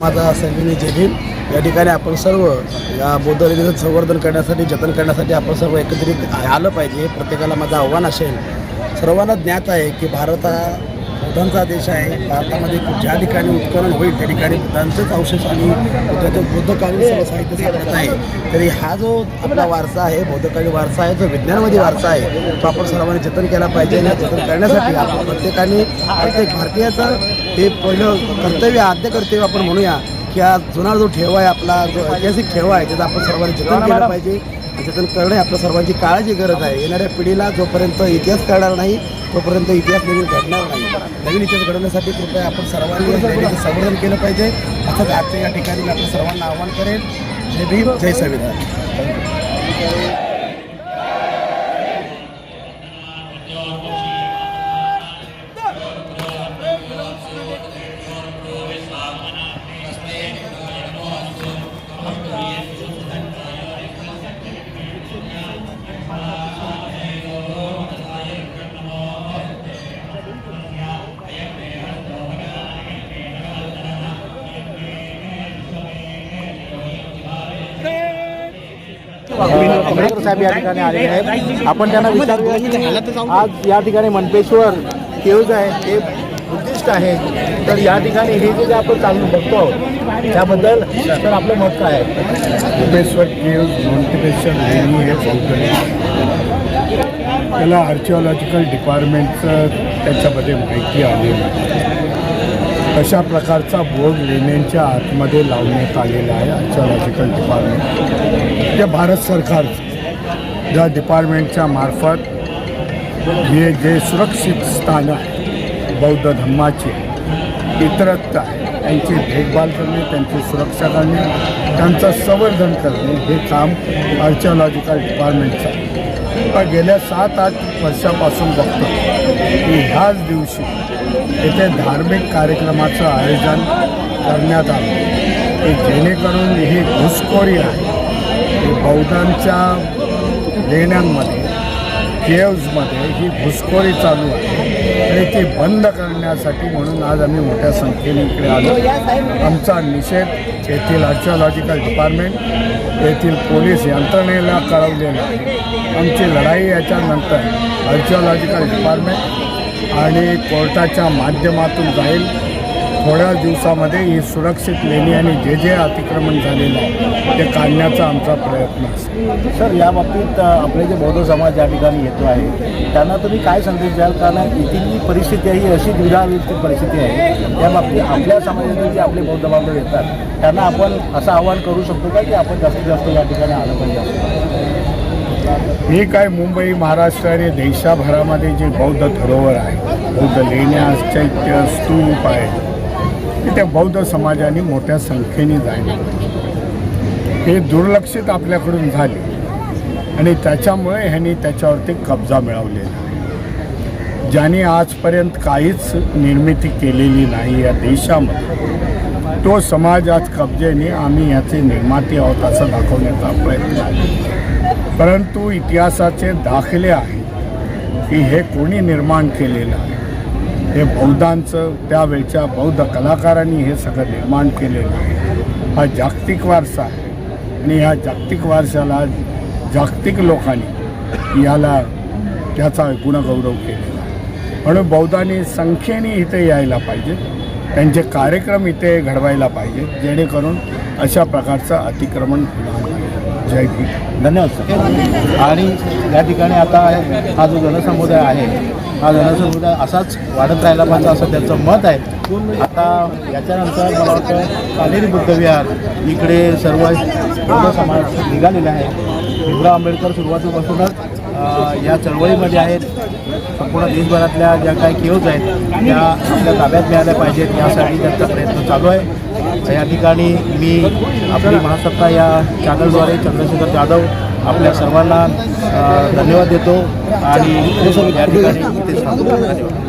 माझा संजीवनी जय भीम। या ठिकाणी आपण सर्व या बौद्ध लेण्याचं संवर्धन करण्यासाठी जतन करण्यासाठी आपण सर्व एकत्रित आलं पाहिजे। प्रत्येकाला माझं आव्हान असेल, सर्वांना ज्ञात आहे की भारत हा बुद्धांचा देश आहे। भारतामध्ये ज्या ठिकाणी उत्खनन होईल त्या ठिकाणी बुद्धांचेच अवशेष आणि बौद्धकालीन सर्व साहित्य सापडत आहे। तरी हा जो आपला वारसा आहे, बौद्धकालीन वारसा आहे, जो विज्ञानवादी वारसा आहे, तो आपण सर्वांनी जतन केला पाहिजे। आणि जतन करण्यासाठी आपण प्रत्येक भारतीयाचं हे पहिलं कर्तव्य, आद्य कर्तव्य आपण म्हणूया की हा जुना जो ठेवा आहे, आपला जो ऐतिहासिक ठेवा आहे, त्याचा आपण सर्वांनी जतन केलं पाहिजे। जतन करणे आपल्या सर्वांची काळाची गरज आहे। येणाऱ्या पिढीला जोपर्यंत इतिहास कळणार नाही तोपर्यंत इतिहास नवीन घडणार नाही। नवीन इतिहास घडवण्यासाठी कृपया आपण सर्वांनी संवर्धन केलं पाहिजे। असंच आजच्या या ठिकाणी मी आपल्या सर्वांना आवाहन करेन। जय भीम, जय संविधान। आंबेडकर साहेब या ठिकाणी आलेले आहेत। आपण त्यांना विचारूया, आज या ठिकाणी मनपेश्वर केव्ज आहे, हे बुद्धिस्ट आहे, तर या ठिकाणी हे जे आपण चालू बघतो त्याबद्दल तर आपलं मत काय आहे? मनपेश्वर केव्ज मनपेश्वर लेणी हे बौद्ध, त्याला आर्किओलॉजिकल डिपार्टमेंटचं त्याच्यामध्ये माहिती आलेली आहे। अशा प्रकारचा बोर्ड लेण्यांच्या आतमध्ये लावण्यात आलेला आहे आर्किओलॉजिकल डिपार्टमेंट। जे भारत सरकारचं ज्या डिपार्टमेंटच्या मार्फत हे जे सुरक्षित स्थान आहे बौद्ध धम्माची इतरत्र आहे, त्यांची देखभाल करणे, त्यांची सुरक्षा करणे, त्यांचं संवर्धन करणे हे काम आर्किओलॉजिकल डिपार्टमेंटचं आहे। पण गेल्या 7-8 वर्षापासून बघतो की ह्याच दिवशी येथे धार्मिक कार्यक्रमाचं आयोजन करण्यात आलं की जेणेकरून ही घुसखोरी आहे, ही बौद्धांच्या लेण्यांमध्ये केव्जमध्ये ही घुसखोरी चालू आहे आणि ती बंद करण्यासाठी म्हणून आज आम्ही मोठ्या संख्येने इकडे आलो। आमचा निषेध येथील आर्किओलॉजिकल डिपार्टमेंट, येथील पोलीस यंत्रणेला कळवलेला आहे। आमची लढाई याच्यानंतर आर्किओलॉजिकल डिपार्टमेंट आणि कोर्टाच्या माध्यमातून जाईल। थोड्या दिवसामध्ये ही सुरक्षित लेणी आणि जे अतिक्रमण झालेलं आहे ते काढण्याचा आमचा प्रयत्न असेल। सर, या बाबतीत आपले जे बौद्ध समाज या ठिकाणी येतो आहे त्यांना तुम्ही काय संदेश द्याल? कारण इथली परिस्थिती ही अशी द्विधावित परिस्थिती आहे, या बाबतीत आपल्या समाजातील जे आपले बौद्ध बांधव येतात त्यांना आपण असं आवाहन करू शकतो का की आपण जास्तीत जास्त या ठिकाणी आलं पाहिजे? हे काय मुंबई, महाराष्ट्र आणि देशाभरामध्ये जे बौद्ध धरोहर आहे, बौद्ध लेण्या, चैत्य, स्तूप आहे, त्या बौद्ध समाजाने मोठ्या संख्येने जायला हे दुर्लक्षित आपल्याकडून झाले आणि त्याच्यामुळे ह्यांनी त्याच्यावरती कब्जा मिळवलेला आहे। ज्यांनी आजपर्यंत काहीच निर्मिती केलेली नाही या देशामध्ये, तो समाज आज कब्जेने आम्ही याचे निर्माते आहोत असं दाखवण्याचा प्रयत्न आहे। परंतु इतिहासाचे दाखले आहे की हे कोणी निर्माण केलेलं आहे, हे बौद्धांचं, त्यावेळच्या बौद्ध कलाकारांनी हे सगळं निर्माण केलेलं आहे। हा जागतिक वारसा आहे आणि ह्या जागतिक वारशाला जागतिक लोकांनी याला त्याचा गुणगौरव केलेला आहे। म्हणून बौद्धांनी संख्येने इथे यायला पाहिजे, त्यांचे कार्यक्रम इथे घडवायला पाहिजे जेणेकरून अशा प्रकारचं अतिक्रमण होणार नाही। जय भीम, धन्यवाद सर। आणि या ठिकाणी आता हा जो जनसमुदाय आहे, हा जनसमुदाय असाच वाढत राहिला पाहिजे असं त्यांचं मत आहे। आता याच्यानंतर मला वाटतं कालेरी बुद्धविहार इकडे सर्व बौद्ध समाज निघालेला आहे। भीमराव आंबेडकर सुरुवातीपासूनच या चळवळीमध्ये आहेत। संपूर्ण देशभरातल्या ज्या काही केव्ज आहेत त्या आपल्या ताब्यात मिळाल्या पाहिजेत यासाठी त्यांचा प्रयत्न चालू आहे। या ठिकाणी मी आपली महासत्ता या चॅनलद्वारे चंद्रशेखर जाधव आपल्या सर्वांना धन्यवाद देतो आणि या ठिकाणी इथेच थांबतो। धन्यवाद।